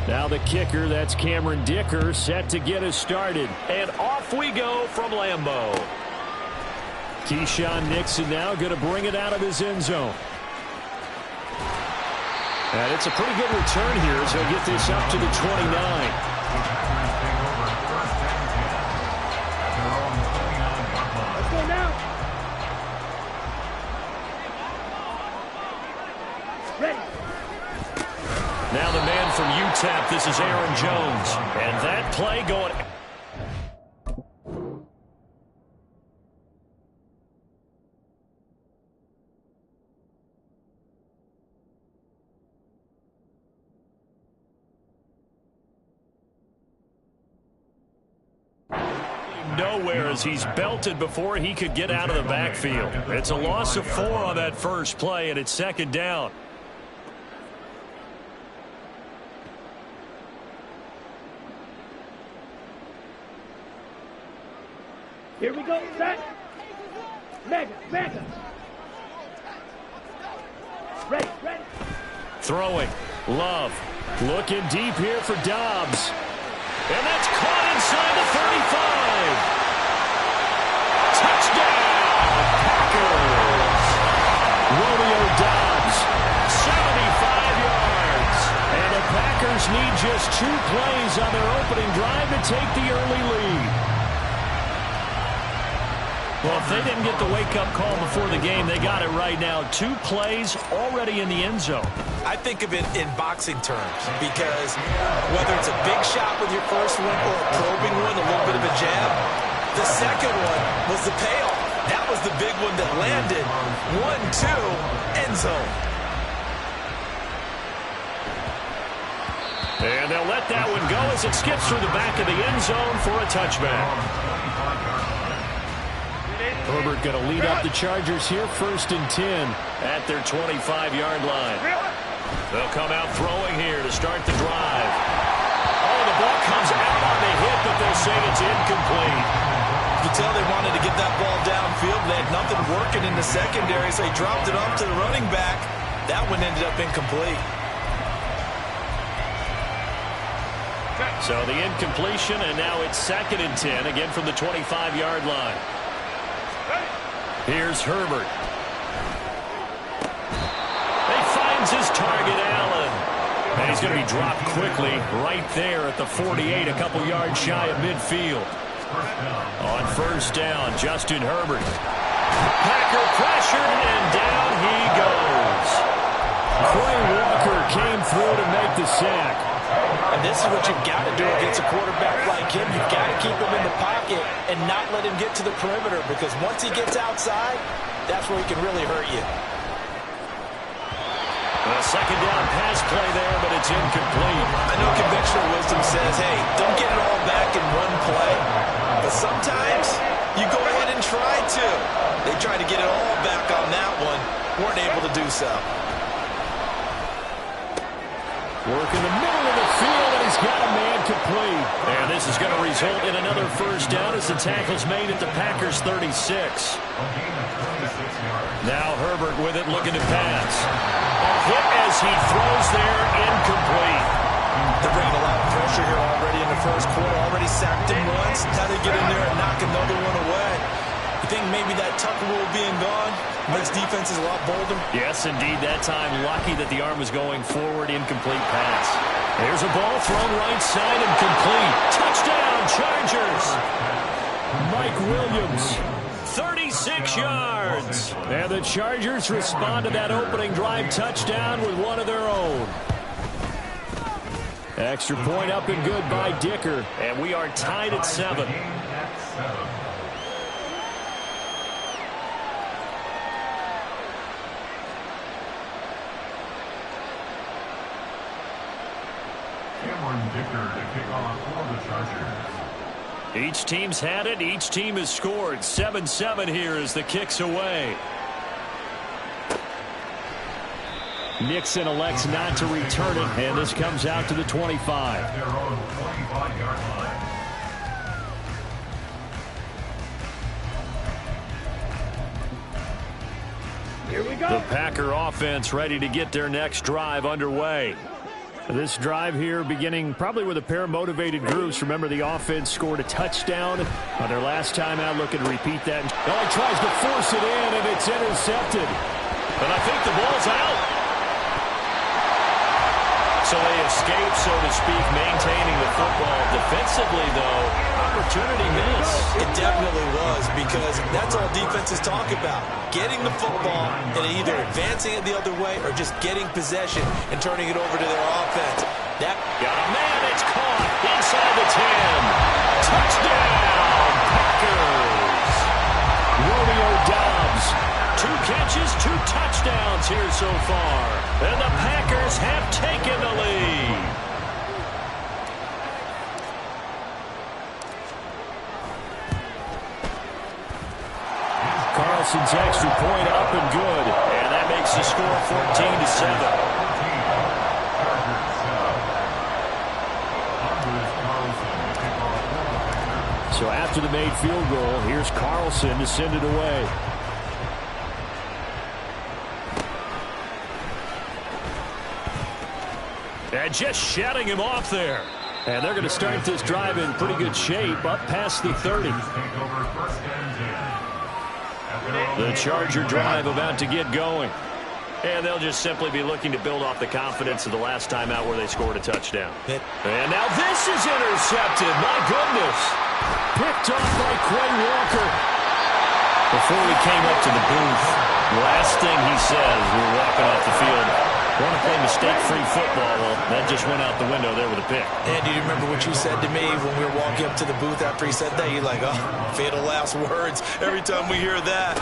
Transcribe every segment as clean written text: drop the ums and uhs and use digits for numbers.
Now the kicker, that's Cameron Dicker, set to get us started. And off we go from Lambeau. Keyshawn Nixon now going to bring it out of his end zone. And it's a pretty good return here as he'll get this up to the 29. Now the man from UTEP, this is Aaron Jones. And that play going... nowhere as he's belted before he could get out of the backfield. It's a loss of 4 on that first play, and it's second down. Here we go, set. Mega. Ready. Throwing. Love. Looking deep here for Dobbs. And that's caught inside the 35. Touchdown, Packers. Romeo Dobbs, 75 yards. And the Packers need just 2 plays on their opening drive to take the early lead. Well, if they didn't get the wake-up call before the game, they got it right now. 2 plays already in the end zone. I think of it in boxing terms because whether it's a big shot with your first one or a probing one, a little bit of a jab, the second one was the payoff. That was the big one that landed. 1-2, end zone. And they'll let that one go as it skips through the back of the end zone for a touchback. Herbert going to lead up the Chargers here, 1st and 10 at their 25-yard line. They'll come out throwing here to start the drive. Oh, the ball comes out on the hit, but they'll say it's incomplete. You tell they wanted to get that ball downfield. They had nothing working in the secondary, so he dropped it off to the running back. That one ended up incomplete. So the incompletion, and now it's 2nd and 10, again from the 25-yard line. Here's Herbert. He finds his target, Allen. And he's going to be dropped quickly right there at the 48, a couple yards shy of midfield. On 1st down, Justin Herbert. Packer pressured, and down he goes. Quay Walker came through to make the sack. And this is what you've got to do against a quarterback like him. You've got to keep him in the pocket and not let him get to the perimeter, because once he gets outside, that's where he can really hurt you. A 2nd down pass play there, but it's incomplete. I know conventional wisdom says, hey, don't get it all back in one play. But sometimes you go ahead and try to. They tried to get it all back on that one. Weren't able to do so. Work in the middle of the field, and he's got a man complete. And this is going to result in another 1st down as the tackle's made at the Packers' 36. Now Herbert with it, looking to pass. A hit as he throws there, incomplete. They're bringing a lot of pressure here already in the first quarter. Already sacked him once. Now they get in there and knock another one away. You think maybe that Tucker rule being gone makes defenses a lot bolder? Yes, indeed. That time, lucky that the arm was going forward. Incomplete pass. There's a ball thrown right side and complete. Touchdown, Chargers. Mike Williams, 36 yards. And the Chargers respond to that opening drive touchdown with one of their own. Extra point up and good by Dicker. And we are tied at 7. Each team's had it. Each team has scored. 7-7 here as the kick's away. Nixon elects not to return it, and this comes out to the 25. Their own 25-yard line. Here we go. The Packer offense ready to get their next drive underway. This drive here beginning probably with a pair of motivated groups. Remember, the offense scored a touchdown on their last time out, looking to repeat that. Oh, he tries to force it in, and it's intercepted. But I think the ball's out. So they escape, so to speak, maintaining the football. Defensively, though, opportunity miss. It definitely was, because that's all defenses talk about. Getting the football and either advancing it the other way or just getting possession and turning it over to their offense. That got a man, it's caught inside the 10. Touchdown, Packers. Romeo Doubs. 2 catches, 2 touchdowns here so far. And the Packers have taken the lead. Carlson's extra point up and good. And that makes the score 14-7. So after the made field goal, here's Carlson to send it away. And just shutting him off there. And they're going to start this drive in pretty good shape, up past the 30. The Charger drive about to get going. And they'll just simply be looking to build off the confidence of the last time out where they scored a touchdown. And now this is intercepted. My goodness. Picked off by Quay Walker. Before we came up to the booth, last thing he says, we're walking off the field. Want to play mistake-free football. Well, that just went out the window there with a pick. And do you remember what you said to me when we were walking up to the booth after he said that? You're like, oh, fatal last words. Every time we hear that,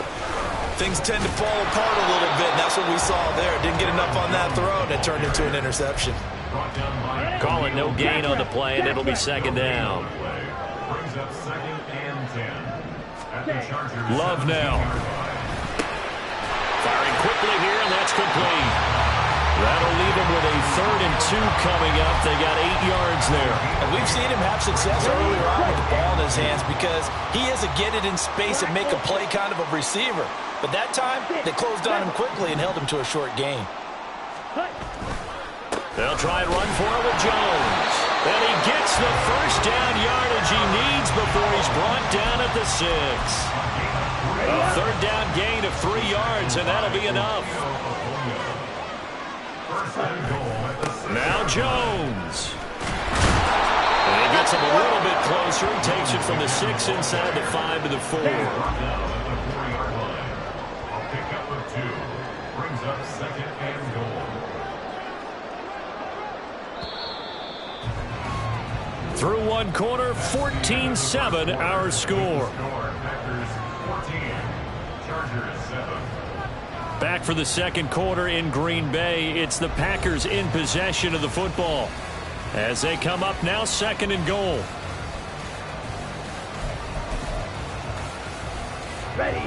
things tend to fall apart a little bit. And that's what we saw there. Didn't get enough on that throw, and it turned into an interception. Call it no gain on the play, and it'll be second down. Love now. Firing quickly here, and that's complete. That'll leave him with a 3rd and 2 coming up. They got 8 yards there. And we've seen him have success earlier on with the ball in his hands because he is a get it in space and make a play kind of a receiver. But that time, they closed on him quickly and held him to a short gain. They'll try and run for it with Jones. And he gets the first down yardage he needs before he's brought down at the 6. A 3rd down gain of 3 yards, and that'll be enough. Now Jones. And he gets him a little bit closer. He takes it from the 6 inside the 5 to the 4. Through one quarter, 14-7 our score. Back for the second quarter in Green Bay. It's the Packers in possession of the football as they come up now 2nd and goal. Ready.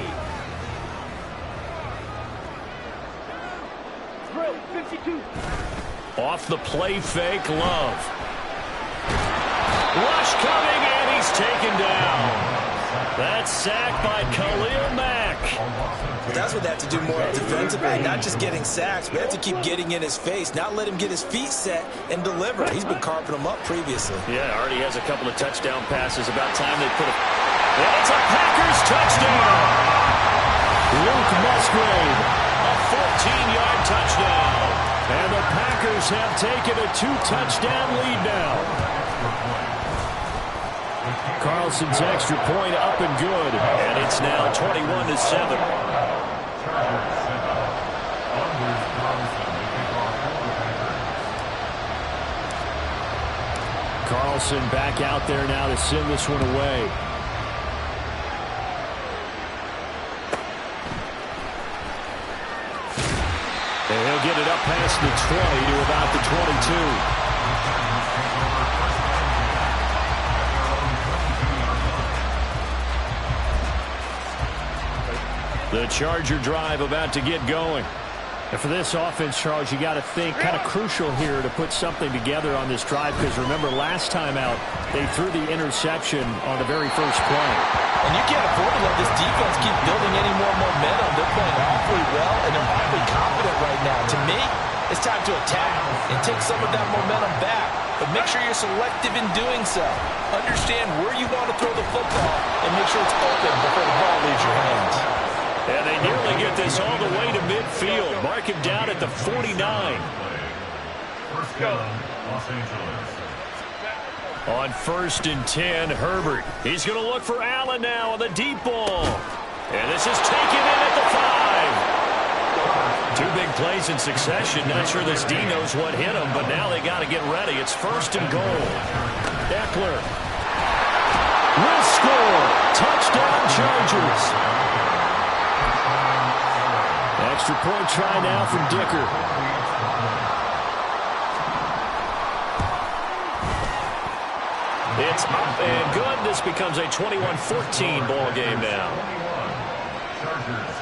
Throw, 52. Off the play fake, Love. Rush coming, and he's taken down. That's sacked by Khalil Mack. Well, that's what they have to do more defensively, not just getting sacks, but have to keep getting in his face, not let him get his feet set and deliver. He's been carving them up previously. Yeah, already has a couple of touchdown passes. About time they put a... And it's a Packers touchdown. Luke Musgrave, a 14-yard touchdown. And the Packers have taken a 2-touchdown lead now. Carlson's extra point up and good. And it's now 21-7. Carlson back out there now to send this one away. And he'll get it up past the 20 to about the 22. The Charger drive about to get going. And for this offense, Charles, you got to think kind of crucial here to put something together on this drive because remember last time out they threw the interception on the very first play. And you can't afford to let this defense keep building any more momentum. They're playing awfully well, and they're confident right now. To me, it's time to attack and take some of that momentum back. But make sure you're selective in doing so. Understand where you want to throw the football and make sure it's open before the ball leaves your hands. And they nearly get this all the way to midfield. Mark him down at the 49. First down, Los Angeles. On 1st and 10, Herbert. He's going to look for Allen now on the deep ball. And this is taken in at the 5. 2 big plays in succession. Not sure this D knows what hit him, but now they got to get ready. It's 1st and goal. Eckler will score. Touchdown, Chargers. Extra point try now from Dicker. It's up and good. This becomes a 21-14 ball game now. Chargers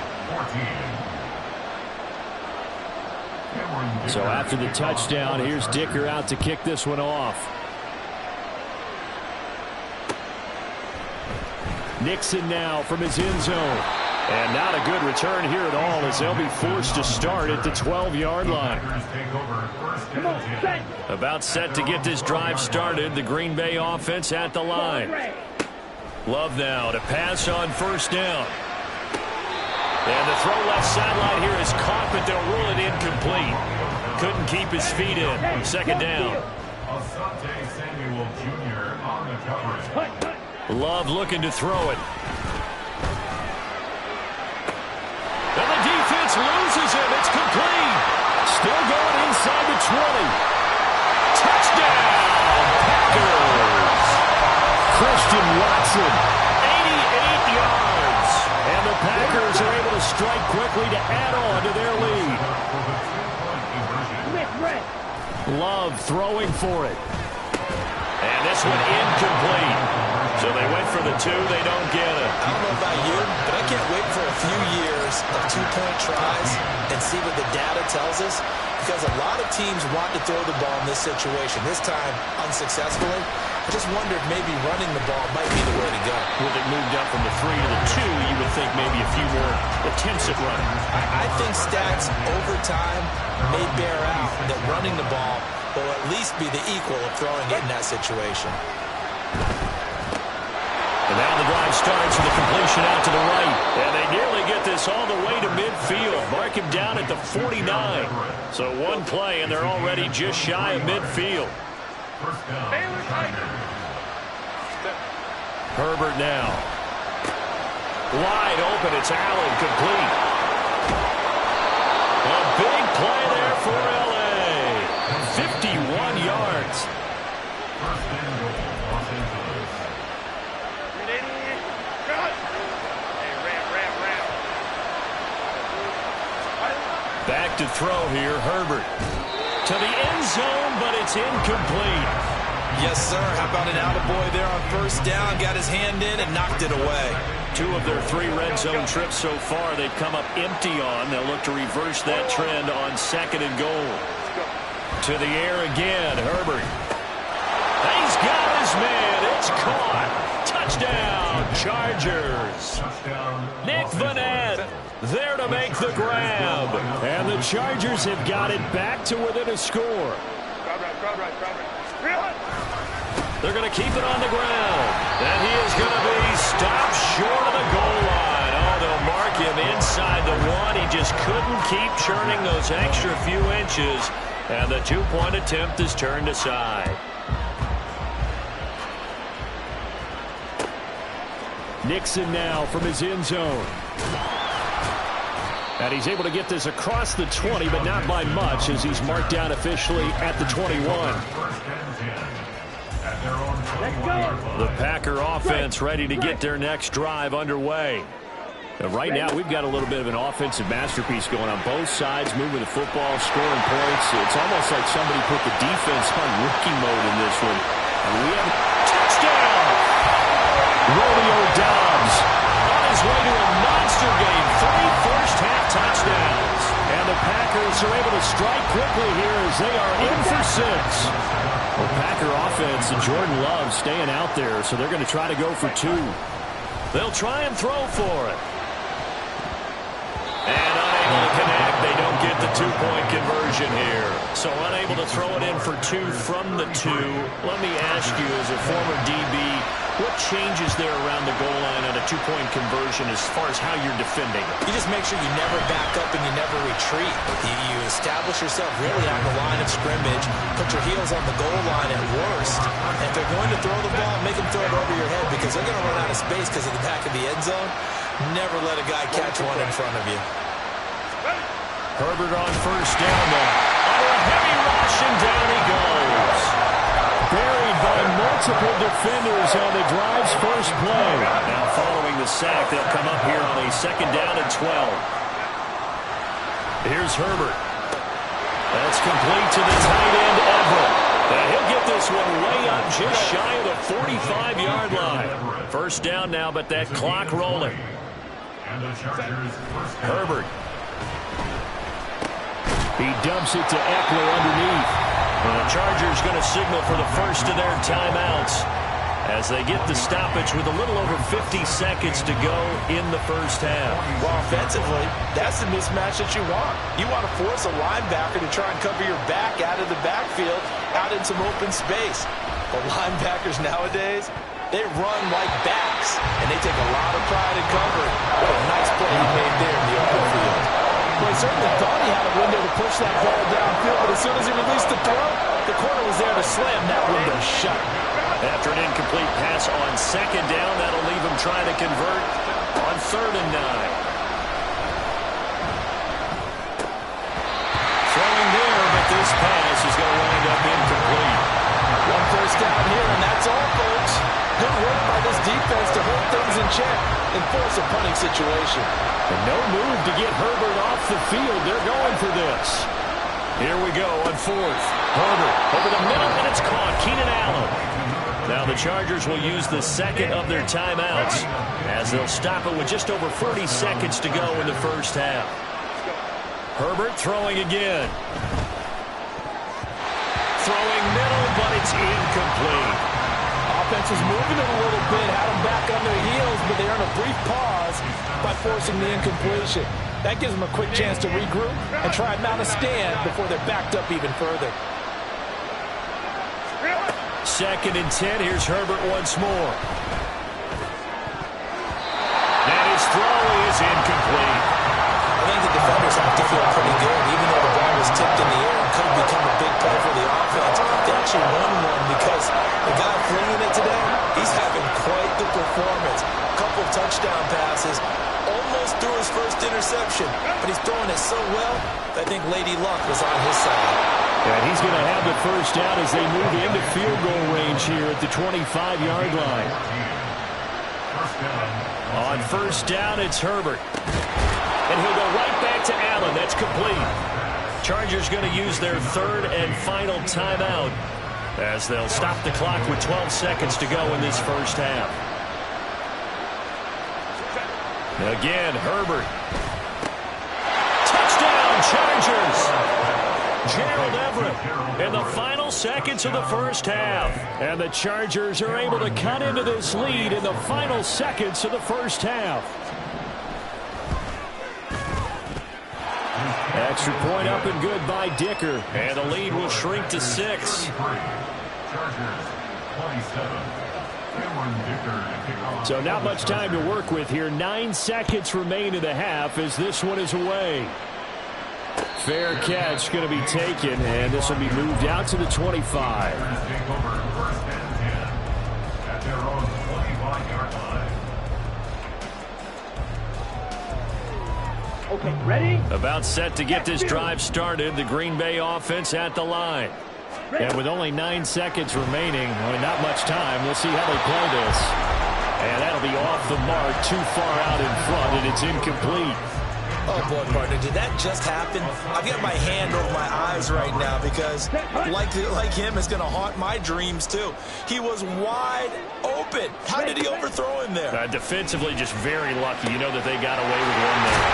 14. So after the touchdown, here's Dicker out to kick this one off. Nixon now from his end zone. And not a good return here at all as they'll be forced to start at the 12-yard line. About set to get this drive started. The Green Bay offense at the line. Love now to pass on 1st down. And the throw left sideline here is caught, but they'll rule it incomplete. Couldn't keep his feet in. 2nd down. Asante Samuel Jr. on the coverage. Love looking to throw it. And the defense loses him. It's complete. Still going inside the 20. Touchdown, Packers. Christian Watson, 88 yards. And the Packers are able to strike quickly to add on to their lead. Love throwing for it. And this one incomplete. So they went for the 2. They don't get it. I don't know about you, but I can't wait for a few years of 2-point tries and see what the data tells us. Because a lot of teams want to throw the ball in this situation. This time, unsuccessfully. I just wondered maybe running the ball might be the way to go. With it moved up from the 3 to the 2, you would think maybe a few more attempts at running. I think stats over time may bear out that running the ball will at least be the equal of throwing it in that situation. And now the drive starts with a completion out to the right. And they nearly get this all the way to midfield. Mark him down at the 49. So one play, and they're already just shy of midfield. First down. Herbert now. Wide open. It's Allen, complete. A big play there for L.A. 51 yards. First and goal, Los Angeles. Back to throw here, Herbert. To the end zone, but it's incomplete. Yes, sir. How about an attaboy there on 1st down? Got his hand in and knocked it away. 2 of their 3 red zone trips so far they've come up empty on. They'll look to reverse that trend on 2nd and goal. To the air again, Herbert. He's got his man. It's caught. Touchdown, Chargers. Nick Vanette there to make the grab. And the Chargers have got it back to within a score. They're going to keep it on the ground. And he is going to be stopped short of the goal line. Oh, they'll mark him inside the 1. He just couldn't keep churning those extra few inches. And the 2-point attempt is turned aside. Nixon now from his end zone. And he's able to get this across the 20, but not by much as he's marked down officially at the 21. The Packer offense ready to get their next drive underway. Right now, we've got a little bit of an offensive masterpiece going on both sides, moving the football, scoring points. It's almost like somebody put the defense on rookie mode in this one. And we have a touchdown! Romeo Doubs on his way to a monster game. 3 first-half touchdowns. And the Packers are able to strike quickly here as they are in for 6. The Packer offense and Jordan Love staying out there, so they're going to try to go for 2. They'll try and throw for it. And unable to connect. They don't two-point conversion here. So unable to throw it in for two from the two. Let me ask you, as a former DB, what changes there around the goal line on a two-point conversion as far as how you're defending? You just make sure you never back up and you never retreat. You establish yourself really on the line of scrimmage, put your heels on the goal line at worst. And if they're going to throw the ball, make them throw it over your head because they're going to run out of space because of the back of the end zone. Never let a guy catch one in front of you. Herbert on first down now. Under a heavy rush, and down he goes. Buried by multiple defenders on the drive's first play. Now following the sack, they'll come up here on a second down and 12. Here's Herbert. That's complete to the tight end, Everett. And he'll get this one way up just shy of the 45-yard line. First down now, but that clock rolling. Herbert. He dumps it to Eckler underneath. And the Chargers going to signal for the first of their timeouts as they get the stoppage with a little over 50 seconds to go in the first half. Well, offensively, that's the mismatch that you want. You want to force a linebacker to try and cover your back out of the backfield, out in some open space. But linebackers nowadays, they run like backs, and they take a lot of pride in covering. What a nice play he made there in the open field. Well, he certainly thought he had a window to push that ball downfield, but as soon as he released the throw, the corner was there to slam that window shut. After an incomplete pass on second down, that'll leave him trying to convert on 3rd and 9. Throwing there, but this pass is going to wind up incomplete. One first down here, and that's all, folks. Good work by this defense to hold things in check and force a punting situation. And no move to get Herbert off the field. They're going for this. Here we go on 4th. Herbert over the middle, and it's caught. Keenan Allen. Now the Chargers will use the second of their timeouts as they'll stop it with just over 40 seconds to go in the first half. Herbert throwing again. Throwing middle, but it's incomplete. Offense was moving it a little bit, had them back on their heels, but they earned a brief pause by forcing the incompletion. That gives them a quick chance to regroup and try and mount a stand before they're backed up even further. 2nd and 10. Here's Herbert once more. And his throw is incomplete. I think the defenders have to feel pretty good, even though the ball was tipped in the air and could have become a big play for the offense. They actually won one because the guy flinging it today, he's having quite the performance. A couple of touchdown passes, almost threw his first interception, but he's throwing it so well that I think Lady Luck was on his side. And he's going to have the first down as they move into field goal range here at the 25-yard line. On first down, it's Herbert. And he'll go right back to Allen. That's complete. Chargers going to use their 3rd and final timeout as they'll stop the clock with 12 seconds to go in this first half. Again, Herbert. Touchdown, Chargers! Gerald Everett in the final seconds of the first half. And the Chargers are able to cut into this lead in the final seconds of the first half. Extra point up and good by Dicker. And the lead will shrink to 6. So not much time to work with here. 9 seconds remain in the half as this one is away. Fair catch going to be taken, and this will be moved out to the 25. Okay, ready? About set to get this drive started. The Green Bay offense at the line. And with only 9 seconds remaining, not much time, we'll see how they play this. And that'll be off the mark, too far out in front, and it's incomplete. Oh, boy, partner, did that just happen? I've got my hand over my eyes right now because, like him, it's going to haunt my dreams, too. He was wide open. How did he overthrow him there? Defensively, just very lucky. You know that they got away with one there.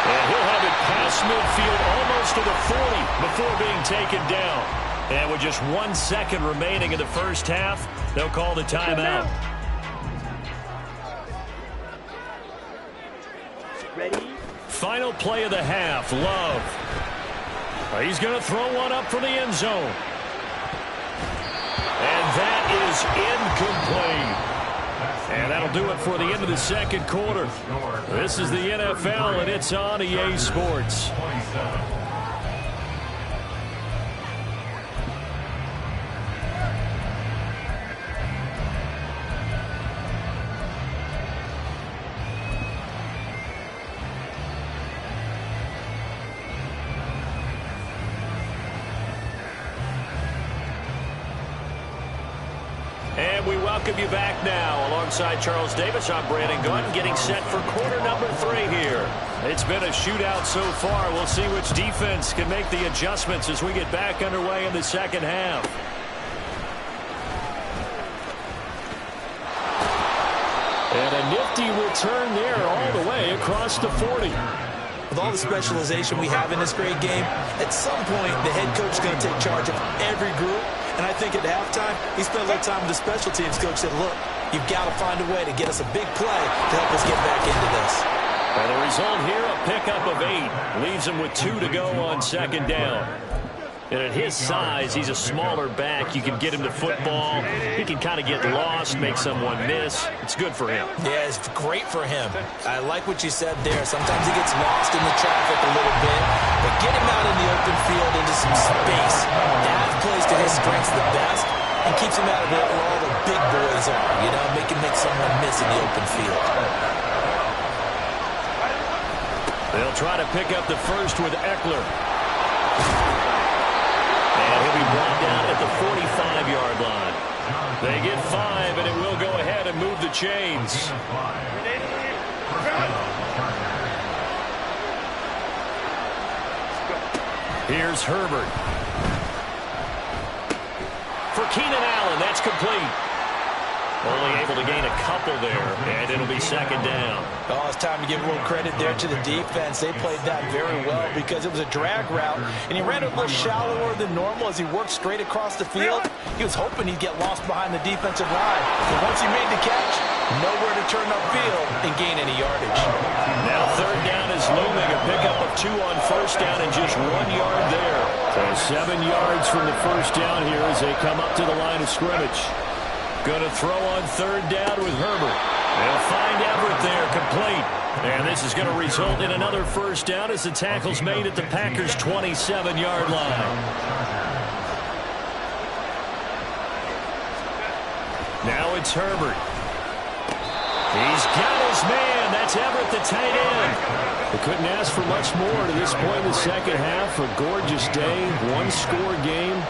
And he'll have it past midfield almost to the 40 before being taken down. And with just 1 second remaining in the first half, they'll call the timeout. Ready? Final play of the half. Love He's going to throw one up for the end zone. And that is incomplete. And that'll do it for the end of the second quarter. This is the NFL, and it's on EA Sports. And we welcome you back now. Alongside Charles Davis, I'm Brandon Gunn, getting set for quarter number 3 here. It's been a shootout so far. We'll see which defense can make the adjustments as we get back underway in the second half. And a nifty return there all the way across the 40. With all the specialization we have in this great game, at some point the head coach is going to take charge of every group. And I think at halftime, he spent a little time with the special teams coach, said, look, you've got to find a way to get us a big play to help us get back into this. And the result here, a pickup of 8. Leaves him with 2 to go on second down. And at his size, he's a smaller back. You can get him to football. He can kind of get lost, make someone miss. It's good for him. Yeah, it's great for him. I like what you said there. Sometimes he gets lost in the traffic a little bit. But get him out in the open field into some space. That plays to his strengths the best and keeps him out of where all the big boys are. You know, make someone miss in the open field. They'll try to pick up the first with Eckler. And he'll be brought down at the 45-yard line. They get 5, and it will go ahead and move the chains. Here's Herbert. For Keenan Allen, that's complete. Only able to gain a couple there, and it'll be second down. Oh, it's time to give a little credit there to the defense. They played that very well because it was a drag route, and he ran it a little shallower than normal as he worked straight across the field. He was hoping he'd get lost behind the defensive line. But once he made the catch, nowhere to turn upfield and gain any yardage. Now third down is looming. A pickup of 2 on first down and just 1 yard there. So 7 yards from the first down here as they come up to the line of scrimmage. Going to throw on third down with Herbert. They'll find Everett there, complete. And this is going to result in another first down as the tackle's made at the Packers' 27-yard line. Now it's Herbert. He's got his man. That's Everett, the tight end. We couldn't ask for much more to this point in the second half. A gorgeous day, one-score game.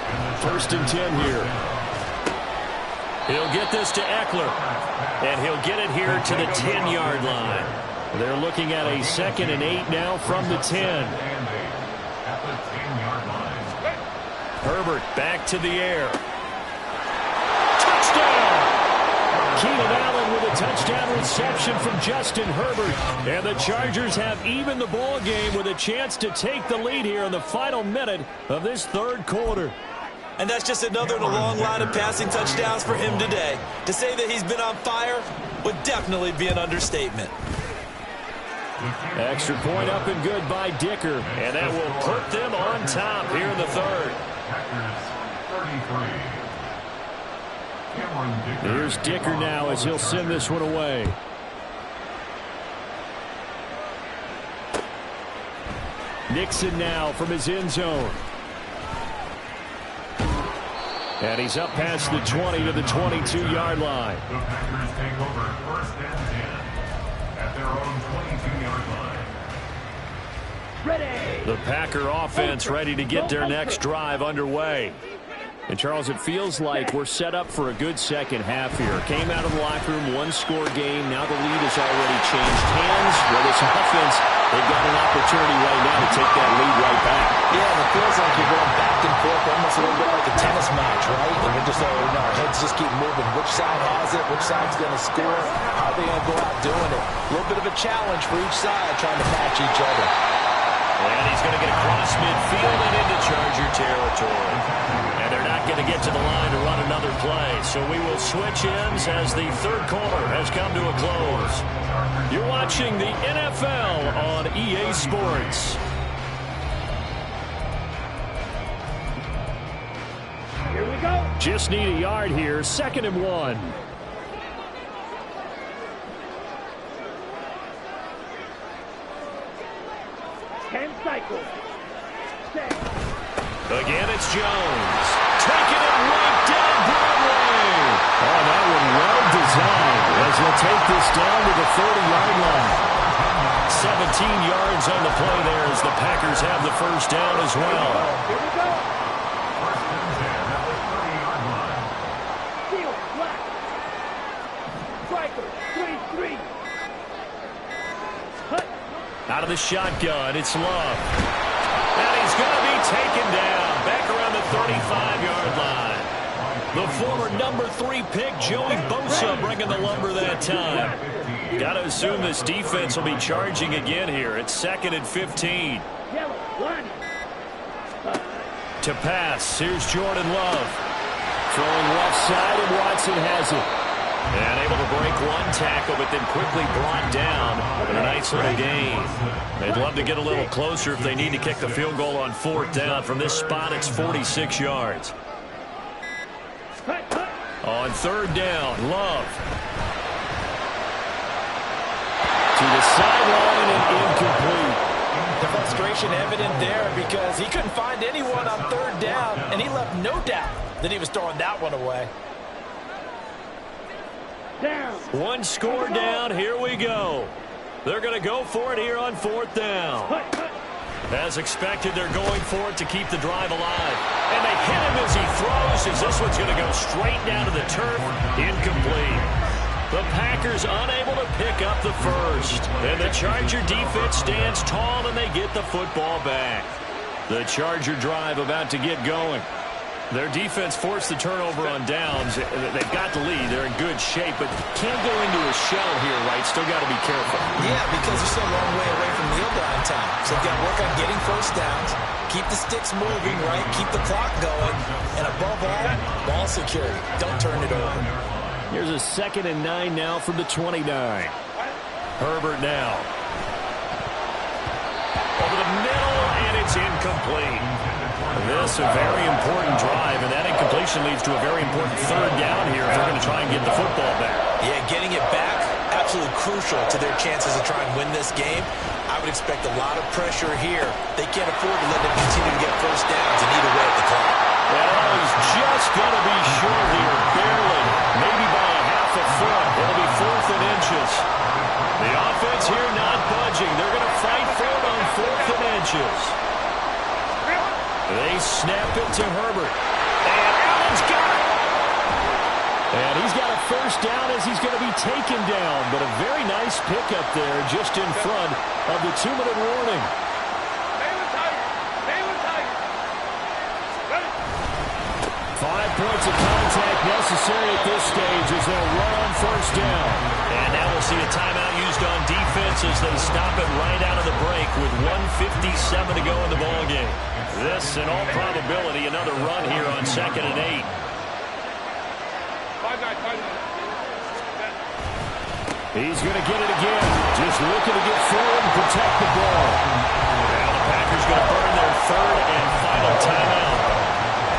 1st and 10 here. He'll get this to Eckler, and he'll get it here to the 10-yard line. They're looking at a 2nd and 8 now from the 10. Herbert back to the air. Touchdown! Keenan Allen with a touchdown reception from Justin Herbert. And the Chargers have evened the ball game with a chance to take the lead here in the final minute of this third quarter. And that's just another in a long line of passing touchdowns for him today. To say that he's been on fire would definitely be an understatement. Extra point up and good by Dicker. And that will put them on top here in the third. Here's Dicker now as he'll send this one away. Nixon now from his end zone. And he's up past the 20 to the 22-yard line. The Packers take over 1st and 10 at their own 22-yard line. The Packer offense ready to get their next drive underway. And, Charles, it feels like we're set up for a good second half here. Came out of the locker room, one-score game. Now the lead has already changed hands. Well, this offense, they've got an opportunity right now to take that lead right back. Yeah, and it feels like you're going back and forth, almost a little bit like a tennis match, right? And we're just, our heads just keep moving. Which side has it? Which side's going to score? How are they going to go out doing it? A little bit of a challenge for each side trying to match each other. And he's going to get across midfield and into Charger territory. And they're not going to get to the line to run another play. So we will switch ends as the third quarter has come to a close. You're watching the NFL on EA Sports. Just need a yard here. 2nd and 1. Again, it's Jones. Taking it right down Broadway. Oh, that one well designed as he'll take this down to the 30-yard line. 17 yards on the play there as the Packers have the first down as well. Here we go. First and 10 at the 30-yard line. Seal, black. Striker, 3-3. Hut. Out of the shotgun, it's Love. And he's going to be taken down back around the 35-yard line. The former number 3 pick, Joey Bosa, bringing the lumber that time. Got to assume this defense will be charging again here. It's 2nd and 15. Yellow, line. To pass, here's Jordan Love. Throwing left side, and Watson has it. And able to break one tackle, but then quickly brought down with a nice little gain. They'd love to get a little closer if they need to kick the field goal on 4th down. From this spot, it's 46 yards. On 3rd down, Love. To the sideline and incomplete. The frustration evident there because he couldn't find anyone on 3rd down, and he left no doubt that he was throwing that one away. Down. One score down. Here we go. They're going to go for it here on 4th down. As expected, they're going for it to keep the drive alive. And they hit him as he throws, as this one's going to go straight down to the turf. Incomplete. The Packers unable to pick up the first. And the Charger defense stands tall, and they get the football back. The Charger drive about to get going. Their defense forced the turnover on downs. They've got the lead. They're in good shape, but can't go into a shell here, right? Still got to be careful. Yeah, because they're still a long way away from kneel down time. So they've got to work on getting first downs, keep the sticks moving, right? Keep the clock going. And above all, ball security. Don't turn it over. Here's a 2nd and 9 now from the 29. Herbert now. Over the middle, and it's incomplete. This a very important drive, and that incompletion leads to a very important 3rd down here if they're going to try and get the football back. Yeah, getting it back, absolutely crucial to their chances to try and win this game. I would expect a lot of pressure here. They can't afford to let them continue to get first downs and eat away at the clock. That is just going to be short here, barely, maybe by a half a foot. It'll be 4th and inches. The offense here not budging. They're going to fight for it on 4th and inches. They snap it to Herbert. And Allen's got it. And he's got a first down as he's going to be taken down. But a very nice pickup there just in front of the 2-minute warning. 5 points of contact necessary at this stage as they'll run on first down. And now we'll see a timeout used on defense as they stop it right out of the break with 1:57 to go in the ballgame. This, in all probability, another run here on 2nd and 8. He's going to get it again. Just looking to get forward and protect the ball. Now the Packers going to burn their 3rd and final timeout.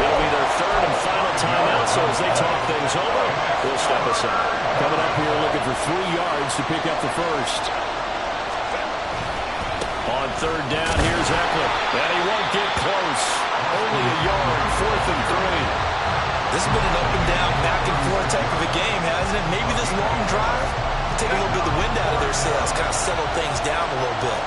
It'll be their 3rd and final timeout, so as they talk things over, we'll step aside. Coming up here looking for 3 yards to pick up the first. On 3rd down, here's Eckler. And he won't get close. Only a yard, 4th and 3. This has been an up and down, back and forth type of a game, hasn't it? Maybe this long drive will take a little bit of the wind out of their sails, kind of settle things down a little bit.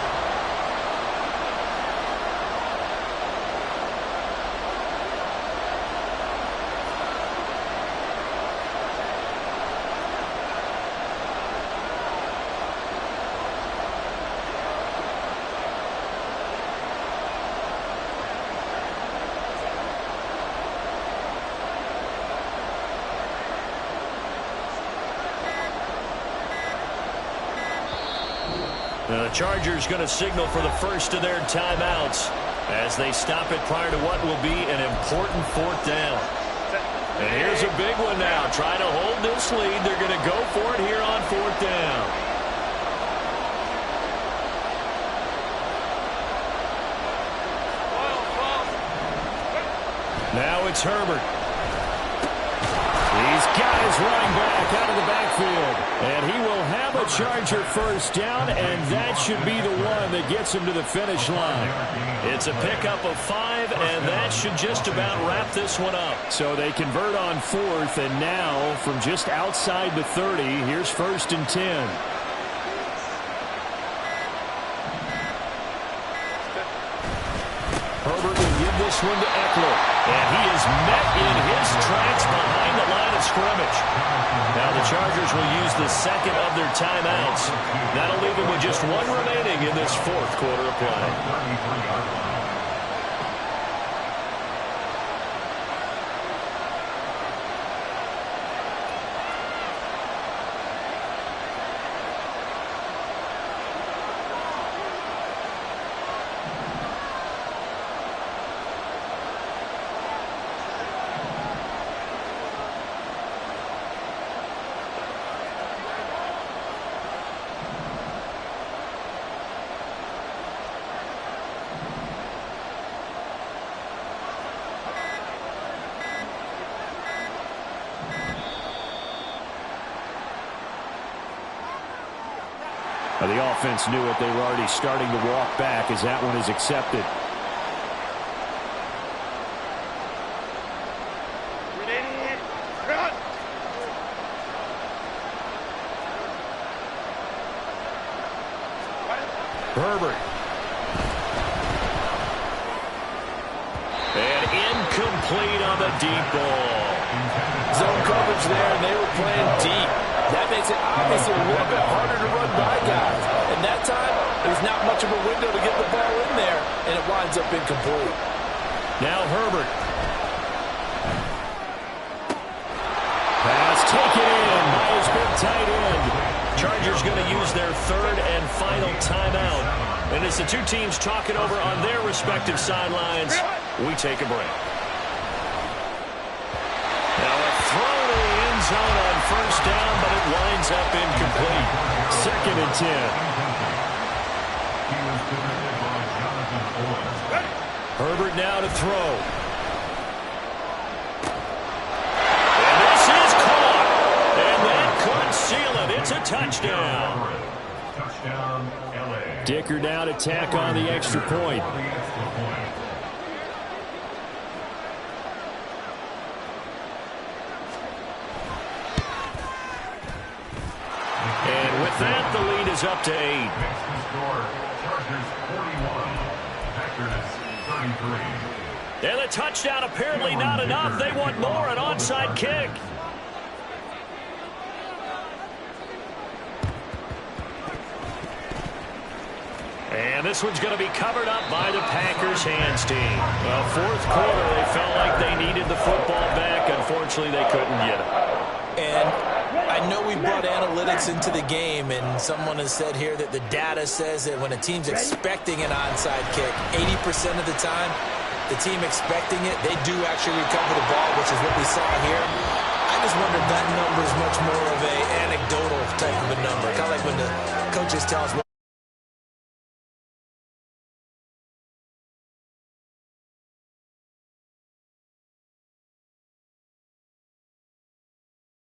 The Chargers going to signal for the first of their timeouts as they stop it prior to what will be an important 4th down. And here's a big one now. Trying to hold this lead. They're going to go for it here on 4th down. Now it's Herbert. He's got his running back out of the backfield. And he will have a Charger first down, and that should be the one that gets him to the finish line. It's a pickup of 5, and that should just about wrap this one up. So they convert on 4th, and now from just outside the 30, here's 1st and 10. Herbert will give this one to Eckler. And he is met in his tracks behind the line of scrimmage. Now the Chargers will use the second of their timeouts. That'll leave them with just 1 remaining in this 4th quarter of play. The offense knew it. They were already starting to walk back as that one is accepted. Herbert. And incomplete on the deep ball. Zone coverage there, and they were playing deep. That makes it obviously a little bit harder to run by guys. And that time, there's not much of a window to get the ball in there, and it winds up incomplete. Now Herbert. Pass taken in by his big tight end. Chargers going to use their 3rd and final timeout. And as the two teams talk it over on their respective sidelines, we take a break. Now a throw to the end zone on 1st down, but it winds up incomplete. 2nd and 10. Herbert now to throw. And this is caught. And that could seal it. It's a touchdown. Touchdown, LA. Dicker now to tack on the extra point. And with that, the lead is up to 8. Next to score, Chargers 41, Packers 33. And the touchdown apparently not enough. They want more, an onside kick. And this one's going to be covered up by the Packers hands team. Well, 4th quarter, they felt like they needed the football back. Unfortunately, they couldn't get it. And I know we brought analytics into the game, and someone has said here that the data says that when a team's expecting an onside kick, 80% of the time, the team expecting it, they do actually recover the ball, which is what we saw here. I just wonder if that number is much more of a anecdotal type of a number. Kind of like when the coaches tell us